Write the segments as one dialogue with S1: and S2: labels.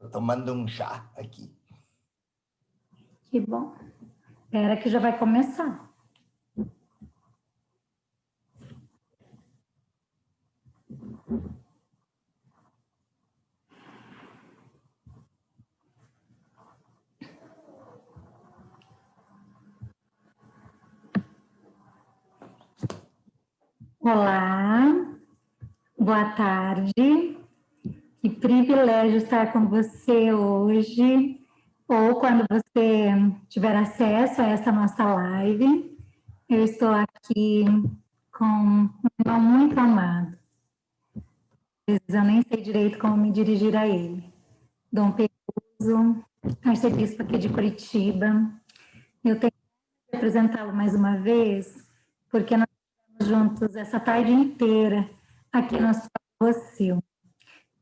S1: Tô tomando um chá aqui.
S2: Que bom. Espera que já vai começar. Olá, boa tarde. Que privilégio estar com você hoje, ou quando você tiver acesso a essa nossa live. Eu estou aqui com um irmão muito amado. Eu nem sei direito como me dirigir a ele. Dom Peruso, arcebispo aqui de Curitiba. Eu tenho que apresentá-lo mais uma vez, porque nós estamos juntos essa tarde inteira aqui no Hospital Rossio.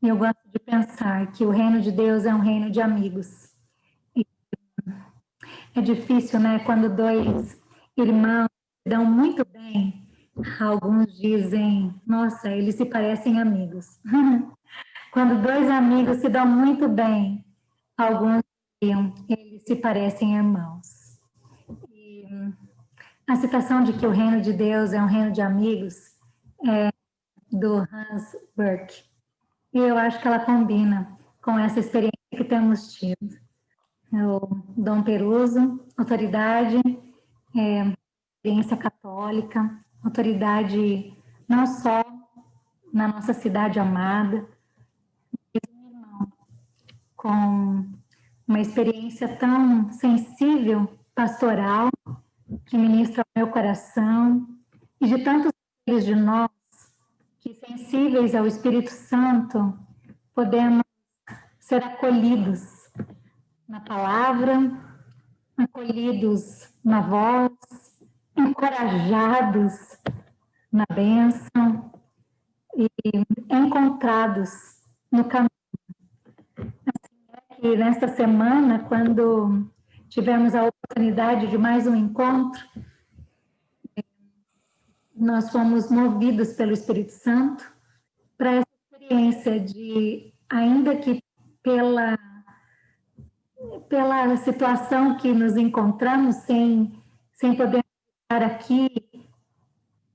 S2: E eu gosto de pensar que o reino de Deus é um reino de amigos. E é difícil, né, quando dois irmãos se dão muito bem. Alguns dizem, nossa, eles se parecem amigos. Quando dois amigos se dão muito bem, alguns dizem, eles se parecem irmãos. E a citação de que o reino de Deus é um reino de amigos é do Hans Burke. E eu acho que ela combina com essa experiência que temos tido. O Dom Peruso, autoridade, experiência católica, autoridade não só na nossa cidade amada, mas um irmão com uma experiência tão sensível, pastoral, que ministra o meu coração, e de tantos de nós que, sensíveis ao Espírito Santo, podemos ser acolhidos na palavra, acolhidos na voz, encorajados na bênção e encontrados no caminho. Assim é que nesta semana, quando tivemos a oportunidade de mais um encontro, nós fomos movidos pelo Espírito Santo para essa experiência de, ainda que pela situação que nos encontramos, sem poder estar aqui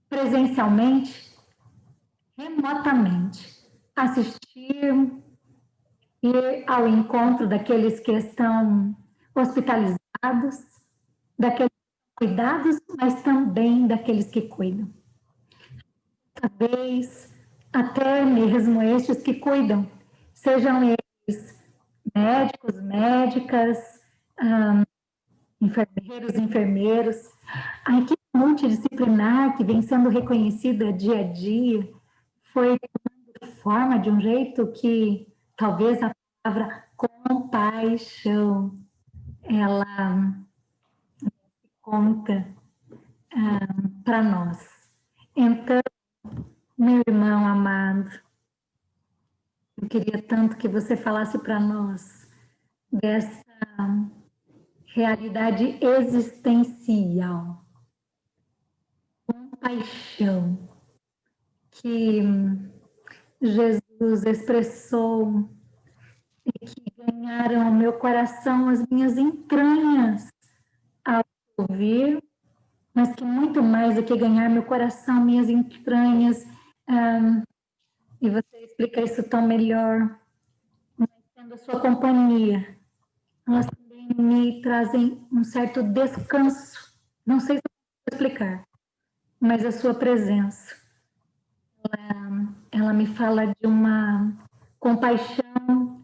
S2: presencialmente, remotamente, assistir, ir ao encontro daqueles que estão hospitalizados, daqueles cuidados, mas também daqueles que cuidam. Talvez até mesmo estes que cuidam, sejam eles médicos, médicas, enfermeiros. A equipe multidisciplinar que vem sendo reconhecida dia a dia foi tomando forma de um jeito que talvez a palavra compaixão ela conta para nós. Então, meu irmão amado, eu queria tanto que você falasse para nós dessa realidade existencial, compaixão, que Jesus expressou e que ganharam o meu coração, as minhas entranhas ao ouvir, mas que muito mais do que ganhar meu coração, minhas entranhas, e você explica isso tão melhor, mas tendo a sua companhia, elas também me trazem um certo descanso. Não sei se eu vou explicar, mas a sua presença, ela me fala de uma compaixão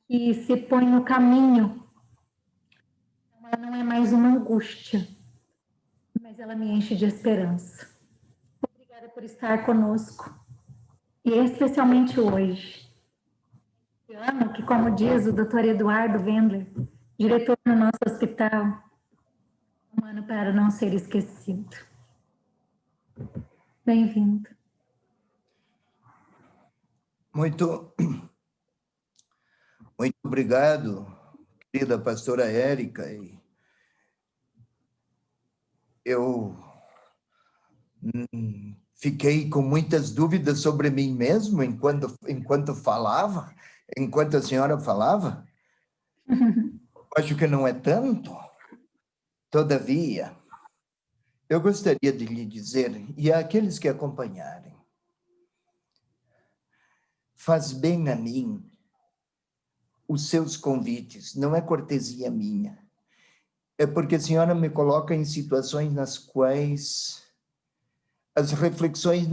S2: que se põe no caminho. Ela não é mais uma angústia, mas ela me enche de esperança. Obrigada por estar conosco, e especialmente hoje. Esse ano que, como diz o Dr. Eduardo Wendler, diretor do nosso hospital, um ano para não ser esquecido. Bem-vindo.
S1: Muito obrigado, querida pastora Érica. Eu fiquei com muitas dúvidas sobre mim mesmo enquanto falava, enquanto a senhora falava, acho que não é tanto. Todavia, eu gostaria de lhe dizer, e àqueles que acompanharem, faz bem a mim os seus convites, não é cortesia minha. É porque a senhora me coloca em situações nas quais as reflexões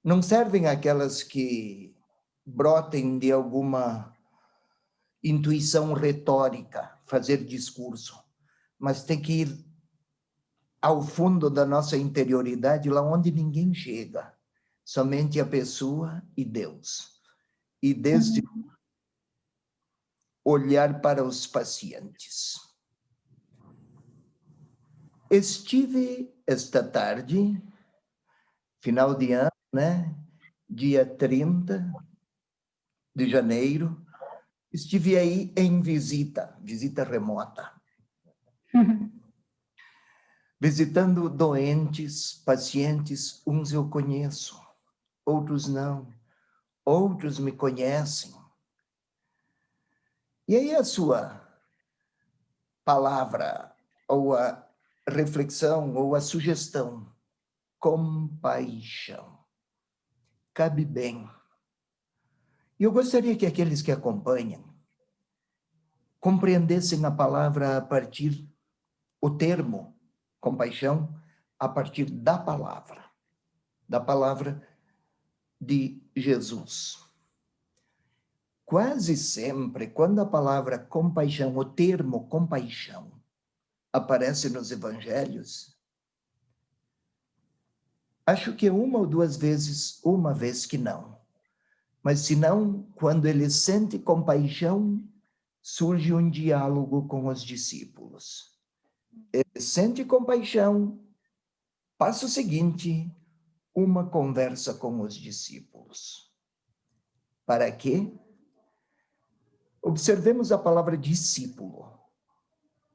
S1: não servem aquelas que brotem de alguma intuição retórica, fazer discurso, mas tem que ir ao fundo da nossa interioridade, lá onde ninguém chega, somente a pessoa e Deus. E desde olhar para os pacientes. Estive esta tarde, final de ano, né? Dia 30 de janeiro, estive aí em visita remota, visitando doentes, pacientes, uns eu conheço, outros não, outros me conhecem. E aí a sua palavra, ou a reflexão, ou a sugestão, compaixão, cabe bem. E eu gostaria que aqueles que acompanham compreendessem a palavra a partir, o termo compaixão, a partir da palavra de Jesus. Quase sempre, quando a palavra compaixão, o termo compaixão, aparece nos evangelhos, acho que uma ou duas vezes, uma vez que não. Mas se não, quando ele sente compaixão, surge um diálogo com os discípulos. Ele sente compaixão, passa o seguinte, uma conversa com os discípulos. Para quê? Observemos a palavra discípulo.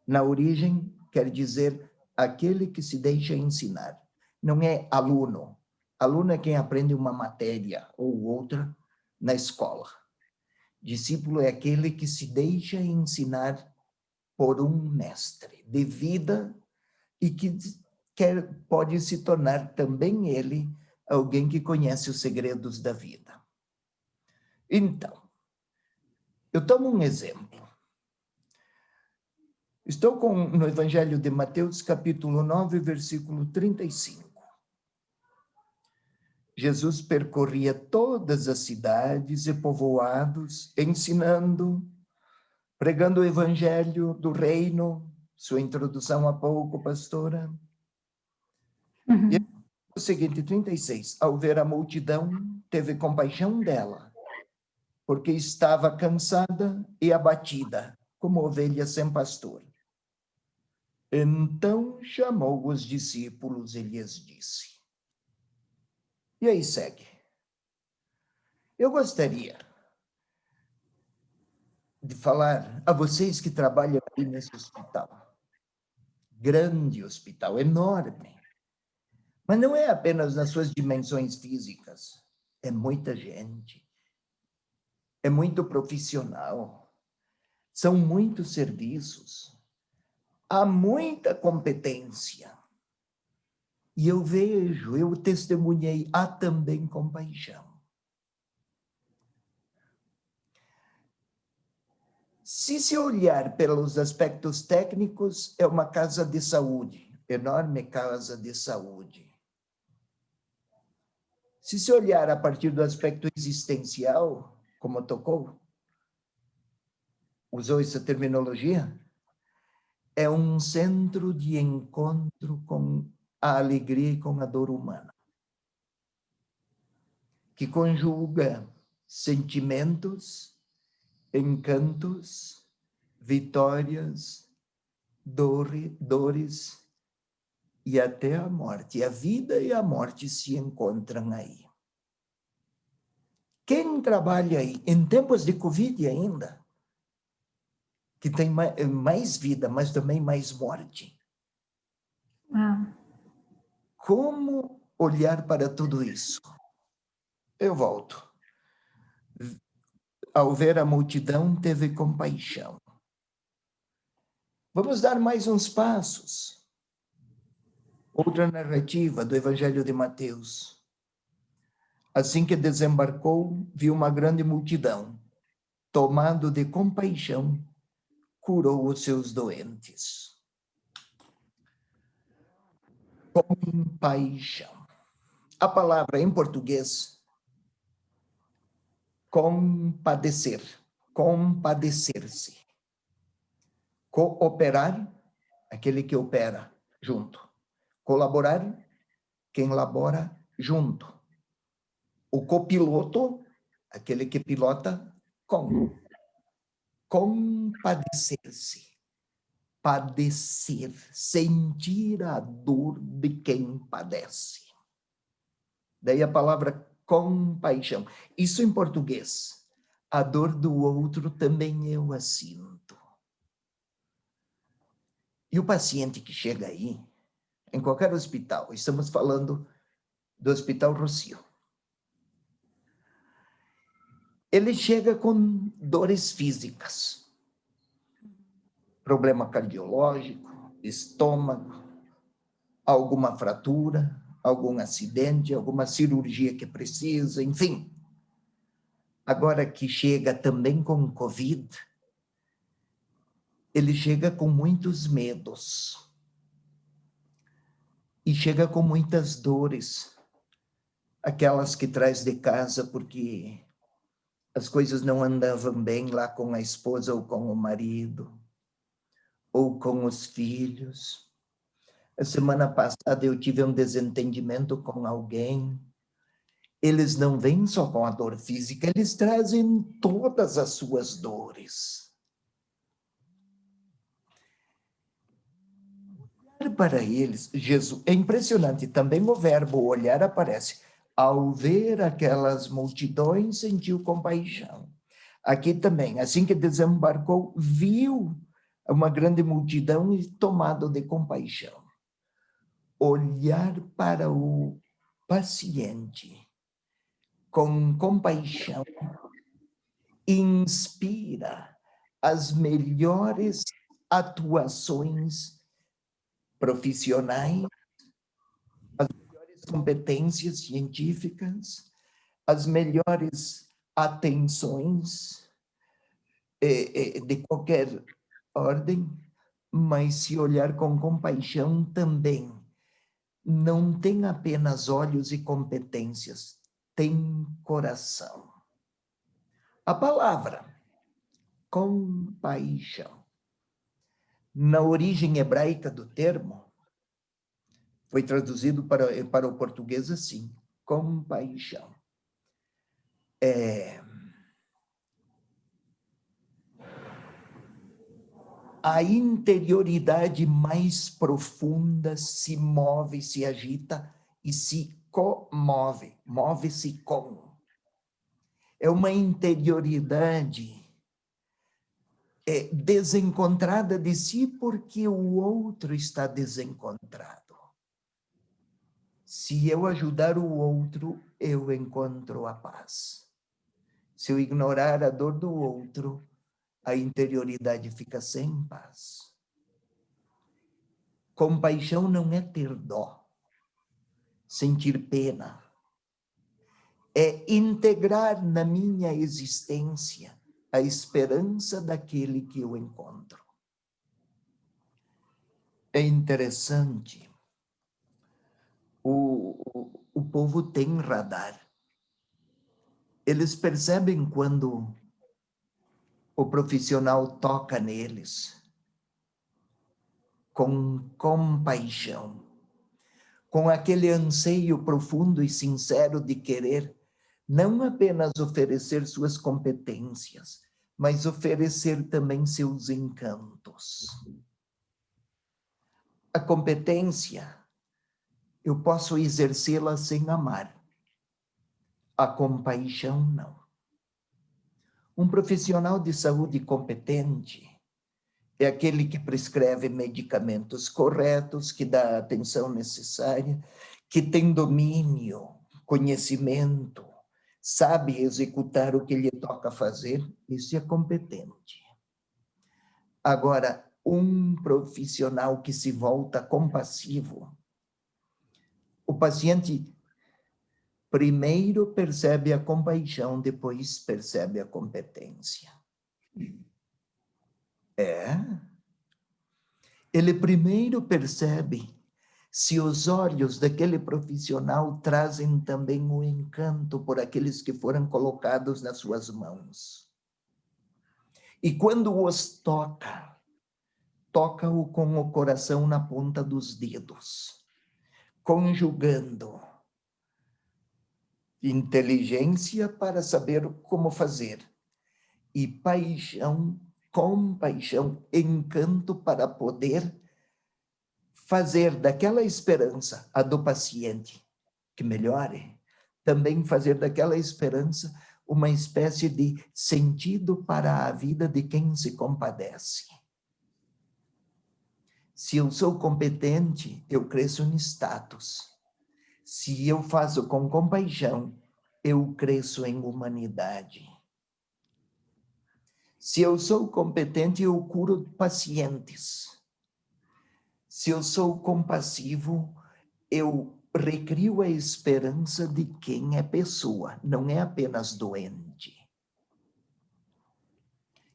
S1: Na origem, quer dizer aquele que se deixa ensinar. Não é aluno. Aluno é quem aprende uma matéria ou outra na escola. Discípulo é aquele que se deixa ensinar por um mestre de vida e que pode se tornar também ele alguém que conhece os segredos da vida. Então, eu tomo um exemplo. Estou no Evangelho de Mateus, capítulo 9, versículo 35. Jesus percorria todas as cidades e povoados, ensinando, pregando o Evangelho do Reino, sua introdução há pouco, pastora. E o seguinte, 36, ao ver a multidão, teve compaixão dela, porque estava cansada e abatida, como ovelha sem pastor. Então chamou os discípulos e lhes disse. E aí segue. Eu gostaria de falar a vocês que trabalham aqui nesse hospital. Grande hospital, enorme. Mas não é apenas nas suas dimensões físicas. É muita gente. É muito profissional. São muitos serviços. Há muita competência. E eu vejo, eu testemunhei, há também compaixão. Se olhar pelos aspectos técnicos, é uma casa de saúde, enorme casa de saúde. Se olhar a partir do aspecto existencial, como tocou, usou essa terminologia, é um centro de encontro com a alegria e com a dor humana, que conjuga sentimentos, encantos, vitórias, dores e até a morte. A vida e a morte se encontram aí. Quem trabalha aí, em tempos de Covid ainda, que tem mais vida, mas também mais morte. Como olhar para tudo isso? Eu volto. Ao ver a multidão, teve compaixão. Vamos dar mais uns passos. Outra narrativa do Evangelho de Mateus. Assim que desembarcou, viu uma grande multidão. Tomado de compaixão, curou os seus doentes. Compaixão. A palavra em português, compadecer, compadecer-se. Cooperar, aquele que opera junto. Colaborar, quem labora junto. O copiloto, aquele que pilota com. Compadecer-se. Padecer, sentir a dor de quem padece. Daí a palavra compaixão. Isso em português. A dor do outro também eu a sinto. E o paciente que chega aí, em qualquer hospital, estamos falando do Hospital Rossio, ele chega com dores físicas, problema cardiológico, estômago, alguma fratura, algum acidente, alguma cirurgia que precisa, enfim. Agora que chega também com Covid, ele chega com muitos medos. E chega com muitas dores. Aquelas que traz de casa porque as coisas não andavam bem lá com a esposa ou com o marido, ou com os filhos. A semana passada eu tive um desentendimento com alguém. Eles não vêm só com a dor física, eles trazem todas as suas dores. Para eles, Jesus, é impressionante, também o verbo olhar aparece. Ao ver aquelas multidões, sentiu compaixão. Aqui também, assim que desembarcou, viu uma grande multidão e tomado de compaixão. Olhar para o paciente com compaixão inspira as melhores atuações profissionais, as melhores competências científicas, as melhores atenções de qualquer ordem, mas se olhar com compaixão também não tem apenas olhos e competências, tem coração. A palavra compaixão, na origem hebraica do termo, foi traduzido para o português assim, compaixão. A interioridade mais profunda se move, se agita e se comove, move-se com. É uma interioridade desencontrada de si porque o outro está desencontrado. Se eu ajudar o outro, eu encontro a paz. Se eu ignorar a dor do outro, a interioridade fica sem paz. Compaixão não é ter dó, sentir pena. É integrar na minha existência a esperança daquele que eu encontro. É interessante. O povo tem radar. Eles percebem quando o profissional toca neles com compaixão, com aquele anseio profundo e sincero de querer não apenas oferecer suas competências, mas oferecer também seus encantos. A competência, eu posso exercê-la sem amar. A compaixão, não. Um profissional de saúde competente é aquele que prescreve medicamentos corretos, que dá a atenção necessária, que tem domínio, conhecimento sabe executar o que lhe toca fazer, esse é competente. Agora, um profissional que se volta compassivo, o paciente primeiro percebe a compaixão, depois percebe a competência. Ele primeiro percebe se os olhos daquele profissional trazem também o encanto por aqueles que foram colocados nas suas mãos. E quando os toca, toca-o com o coração na ponta dos dedos, conjugando inteligência para saber como fazer, e paixão, compaixão, encanto para poder fazer daquela esperança a do paciente que melhore, também fazer daquela esperança uma espécie de sentido para a vida de quem se compadece. Se eu sou competente, eu cresço em status. Se eu faço com compaixão, eu cresço em humanidade. Se eu sou competente, eu curo pacientes. Se eu sou compassivo, eu recrio a esperança de quem é pessoa, não é apenas doente.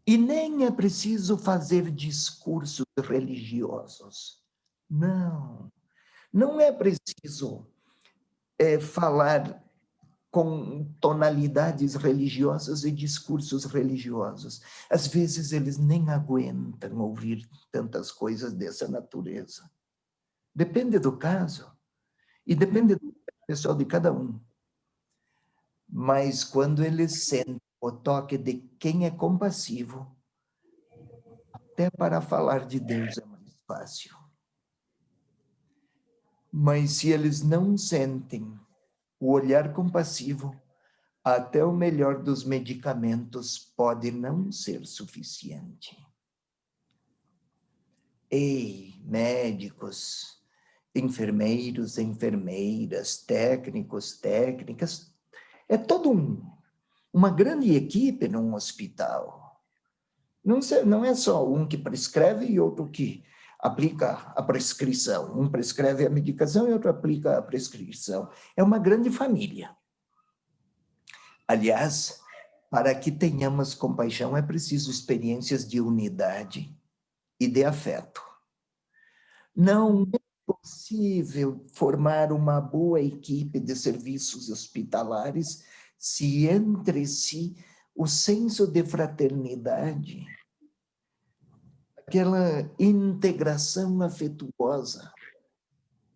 S1: E nem é preciso fazer discursos religiosos. Não, não é preciso falar com tonalidades religiosas e discursos religiosos. Às vezes eles nem aguentam ouvir tantas coisas dessa natureza. Depende do caso e depende do pessoal de cada um. Mas quando eles sentem o toque de quem é compassivo, até para falar de Deus é mais fácil. Mas se eles não sentem o olhar compassivo, até o melhor dos medicamentos pode não ser suficiente. Ei, médicos, enfermeiros, enfermeiras, técnicos, técnicas, é todo uma grande equipe num hospital. Não é só um que prescreve e outro que aplica a prescrição. Um prescreve a medicação e outro aplica a prescrição. É uma grande família. Aliás, para que tenhamos compaixão é preciso experiências de unidade e de afeto. Não é possível formar uma boa equipe de serviços hospitalares se entre si o senso de fraternidade, aquela integração afetuosa,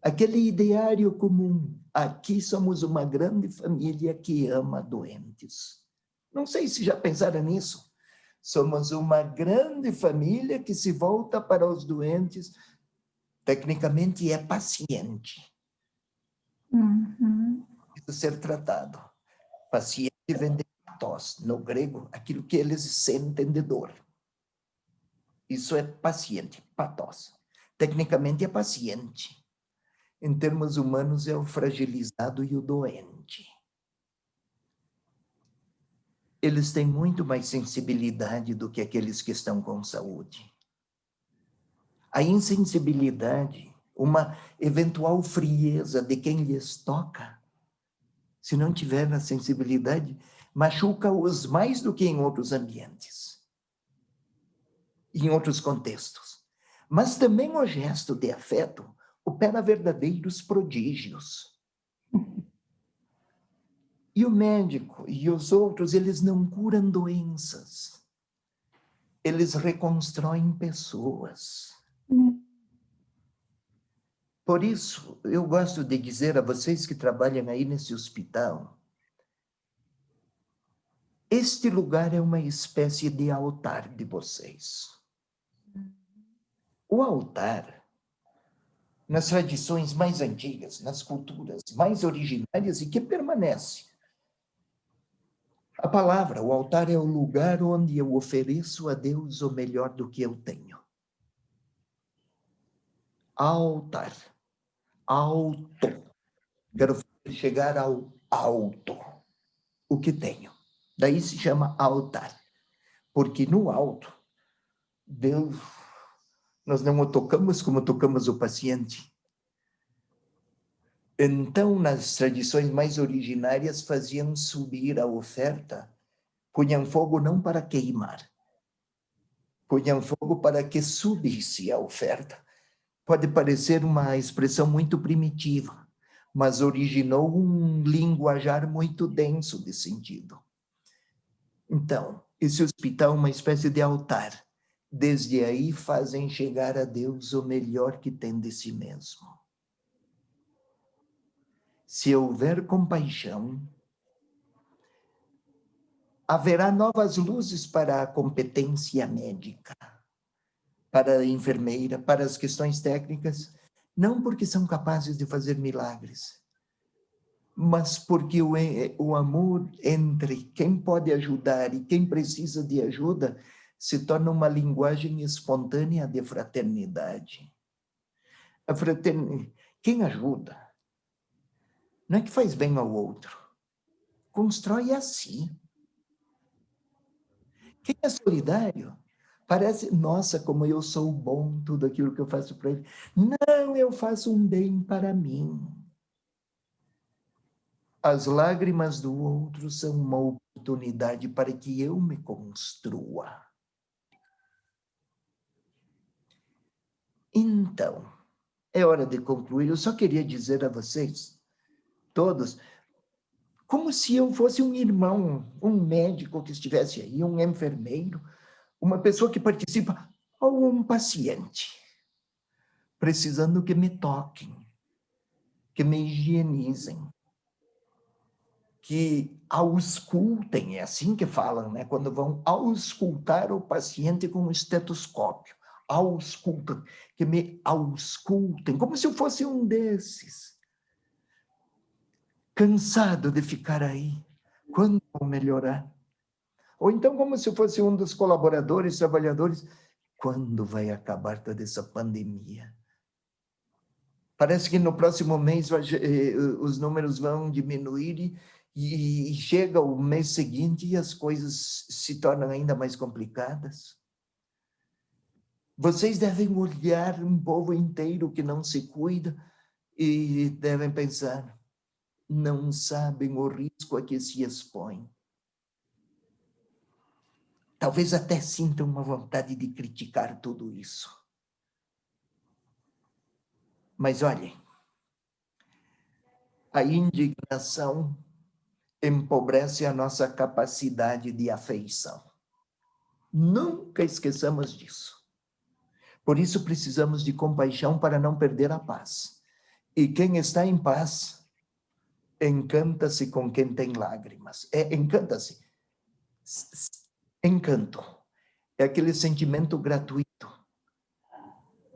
S1: aquele ideário comum. Aqui somos uma grande família que ama doentes. Não sei se já pensaram nisso. Somos uma grande família que se volta para os doentes, tecnicamente é paciente. Precisa ser tratado. Paciente vem de patos, no grego, aquilo que eles sentem de dor. Isso é paciente, patos. Tecnicamente é paciente. Em termos humanos, é o fragilizado e o doente. Eles têm muito mais sensibilidade do que aqueles que estão com saúde. A insensibilidade, uma eventual frieza de quem lhes toca, se não tiver a sensibilidade, machuca-os mais do que em outros ambientes, em outros contextos. Mas também o gesto de afeto opera verdadeiros prodígios. E o médico e os outros, eles não curam doenças. Eles reconstroem pessoas. Por isso, eu gosto de dizer a vocês que trabalham aí nesse hospital, este lugar é uma espécie de altar de vocês. O altar, nas tradições mais antigas, nas culturas mais originárias e que permanece, a palavra, o altar é o lugar onde eu ofereço a Deus o melhor do que eu tenho. Altar. Alto. Quero chegar ao alto. o que tenho. Daí se chama altar. Porque no alto, Deus, nós não o tocamos como tocamos o paciente. Então, nas tradições mais originárias, faziam subir a oferta, punham fogo não para queimar, punham fogo para que subisse a oferta. Pode parecer uma expressão muito primitiva, mas originou um linguajar muito denso de sentido. Então, esse hospital é uma espécie de altar. Desde aí fazem chegar a Deus o melhor que tem de si mesmo. Se houver compaixão, haverá novas luzes para a competência médica, para a enfermeira, para as questões técnicas, não porque são capazes de fazer milagres, mas porque o amor entre quem pode ajudar e quem precisa de ajuda se torna uma linguagem espontânea de fraternidade. A fraternidade, quem ajuda, não é que faz bem ao outro, constrói a si. Quem é solidário, parece, nossa, como eu sou bom, tudo aquilo que eu faço para ele. Não, eu faço um bem para mim. As lágrimas do outro são uma oportunidade para que eu me construa. Então, é hora de concluir. Eu só queria dizer a vocês, todos, como se eu fosse um irmão, um médico que estivesse aí, um enfermeiro, uma pessoa que participa, ou um paciente, precisando que me toquem, que me higienizem, que auscultem, é assim que falam, né? Quando vão auscultar o paciente com um estetoscópio, auscultam, que me auscultem, como se eu fosse um desses, cansado de ficar aí, quando vou melhorar? Ou então como se eu fosse um dos colaboradores, trabalhadores, quando vai acabar toda essa pandemia? Parece que no próximo mês os números vão diminuir e chega o mês seguinte e as coisas se tornam ainda mais complicadas. Vocês devem olhar um povo inteiro que não se cuida e devem pensar, não sabem o risco a que se expõe. Talvez até sintam uma vontade de criticar tudo isso. Mas olhem, a indignação empobrece a nossa capacidade de afeição. Nunca esqueçamos disso. Por isso precisamos de compaixão para não perder a paz. E quem está em paz, encanta-se com quem tem lágrimas. Encanta-se. Encanto. É aquele sentimento gratuito.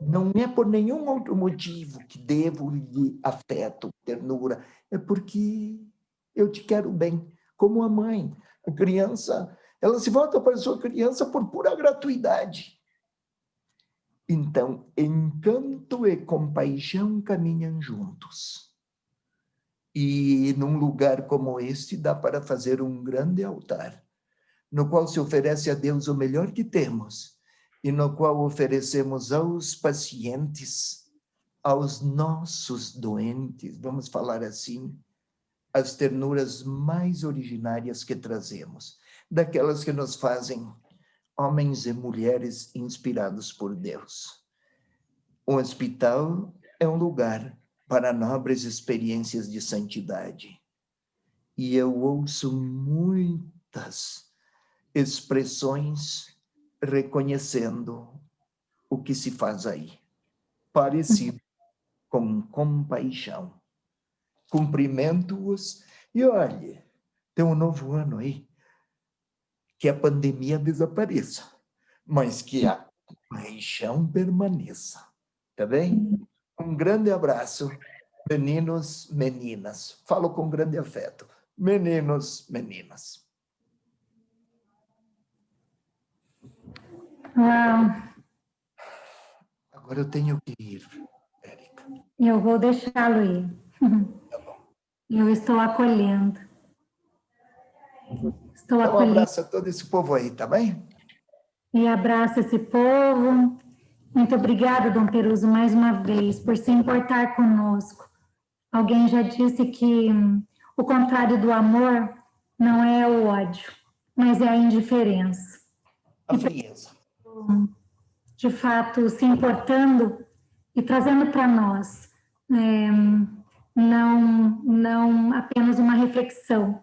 S1: Não é por nenhum outro motivo que devo-lhe afeto, ternura. É porque eu te quero bem, como a mãe. A criança, ela se volta para a sua criança por pura gratuidade. Então, encanto e compaixão caminham juntos. E num lugar como este, dá para fazer um grande altar, no qual se oferece a Deus o melhor que temos, e no qual oferecemos aos pacientes, aos nossos doentes, vamos falar assim, as ternuras mais originárias que trazemos, daquelas que nos fazem homens e mulheres inspirados por Deus. Um hospital é um lugar para nobres experiências de santidade. E eu ouço muitas expressões reconhecendo o que se faz aí, parecido com compaixão. Cumprimento-os e olhe, tem um novo ano aí, que a pandemia desapareça, mas que a compaixão permaneça, tá bem? Um grande abraço, meninos, meninas. Falo com grande afeto. Meninos, meninas.
S2: Uau,
S1: Agora eu tenho que ir, Érica.
S2: eu vou deixá-lo ir.
S1: Tá bom.
S2: Eu estou acolhendo. Estou
S1: Então, um
S2: acolhendo
S1: abraço a todo esse povo aí, tá bem?
S2: e abraço esse povo. Muito obrigada, Dom Peruso, mais uma vez, por se importar conosco. Alguém já disse que o contrário do amor não é o ódio, mas é a indiferença.
S1: A frieza.
S2: De fato, se importando e trazendo para nós não apenas uma reflexão,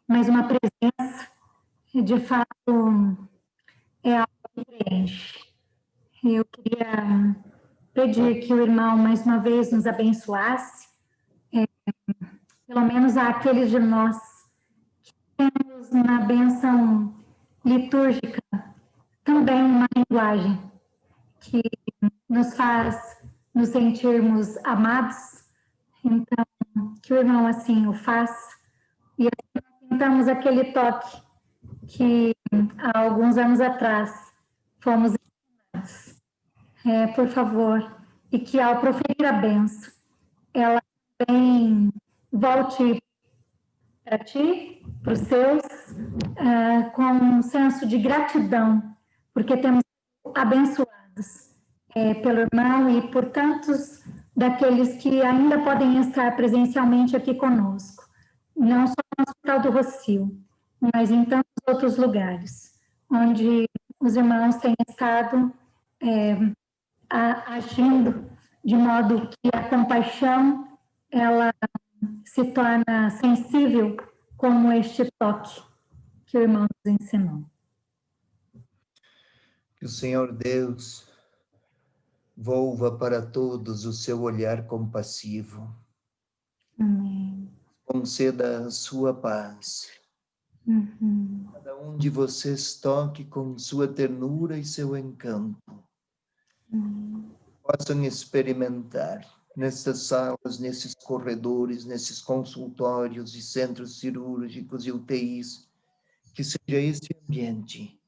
S2: mas uma presença, de fato, é algo que preenche. Eu queria pedir que o irmão, mais uma vez, nos abençoasse, pelo menos àqueles de nós que temos na bênção litúrgica também uma linguagem que nos faz nos sentirmos amados. Então, que o irmão assim o faça. E assim nós sintamos aquele toque que há alguns anos atrás fomos ensinados. Por favor, e que ao proferir a benção, ela também volte para ti, para os seus, com um senso de gratidão, porque temos sido abençoados pelo irmão e por tantos daqueles que ainda podem estar presencialmente aqui conosco, não só no Hospital do Rocio, mas em tantos outros lugares, onde os irmãos têm estado agindo de modo que a compaixão ela se torna sensível como este toque que o irmão nos ensinou.
S1: Que o Senhor Deus volva para todos o seu olhar compassivo.
S2: Amém.
S1: Conceda a sua paz. Cada um de vocês toque com sua ternura e seu encanto. Possam experimentar nessas salas, nesses corredores, nesses consultórios e centros cirúrgicos e UTIs, que seja esse ambiente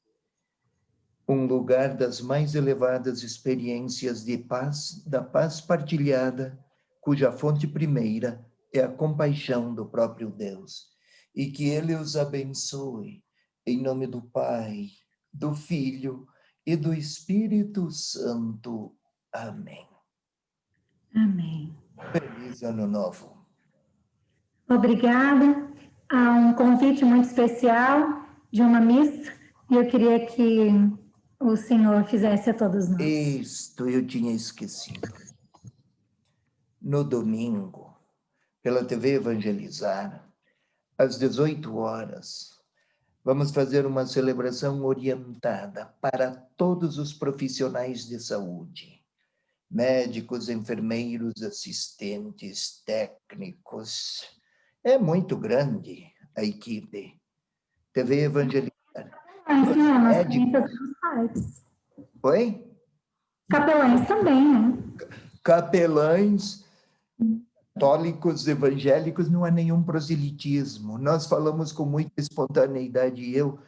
S1: um lugar das mais elevadas experiências de paz, da paz partilhada, cuja fonte primeira é a compaixão do próprio Deus. E que Ele os abençoe, em nome do Pai, do Filho e do Espírito Santo. Amém.
S2: Amém.
S1: Feliz Ano Novo.
S2: Obrigada. Há um convite muito especial de uma missa e eu queria que o Senhor fizesse a todos nós.
S1: Isto eu tinha esquecido. No domingo, pela TV Evangelizar, às 18 horas, vamos fazer uma celebração orientada para todos os profissionais de saúde. Médicos, enfermeiros, assistentes, técnicos. É muito grande a equipe. TV Evangelizar.
S2: Nós também fazemos partes.
S1: Oi?
S2: Capelães também, né?
S1: Capelães, católicos, evangélicos, não há nenhum proselitismo. Nós falamos com muita espontaneidade, eu,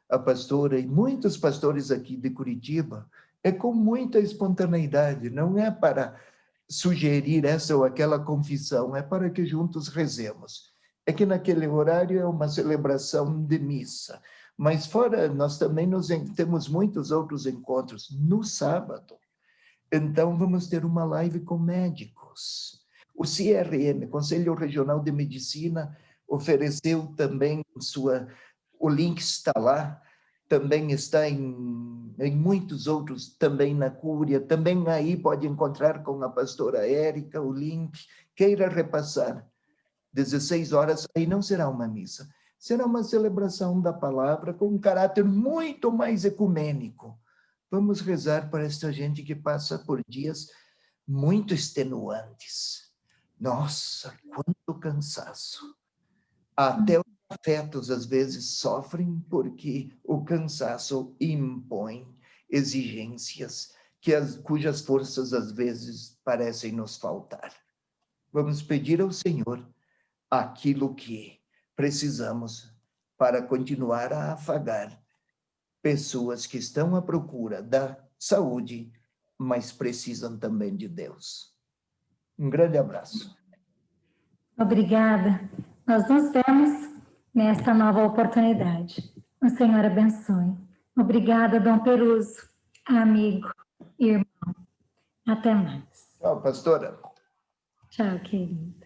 S1: a pastora, e muitos pastores aqui de Curitiba, é com muita espontaneidade, não é para sugerir essa ou aquela confissão, é para que juntos rezemos. É que naquele horário é uma celebração de missa, mas fora, nós também temos muitos outros encontros no sábado. Então, vamos ter uma live com médicos. O CRM, Conselho Regional de Medicina, ofereceu também o link está lá, também está em muitos outros, também na Cúria, também aí pode encontrar com a pastora Érica o link, queira repassar. 16 horas, aí não será uma missa, será uma celebração da palavra com um caráter muito mais ecumênico. Vamos rezar para esta gente que passa por dias muito extenuantes. Nossa, quanto cansaço. Até os afetos, às vezes, sofrem porque o cansaço impõe exigências cujas forças, às vezes, parecem nos faltar. Vamos pedir ao Senhor aquilo que precisamos para continuar a afagar pessoas que estão à procura da saúde, mas precisam também de Deus. Um grande abraço.
S2: Obrigada. Nós nos vemos nesta nova oportunidade. O Senhor abençoe. Obrigada, Dom Peruso, amigo e irmão. Até mais.
S1: Tchau, pastora.
S2: Tchau, querido.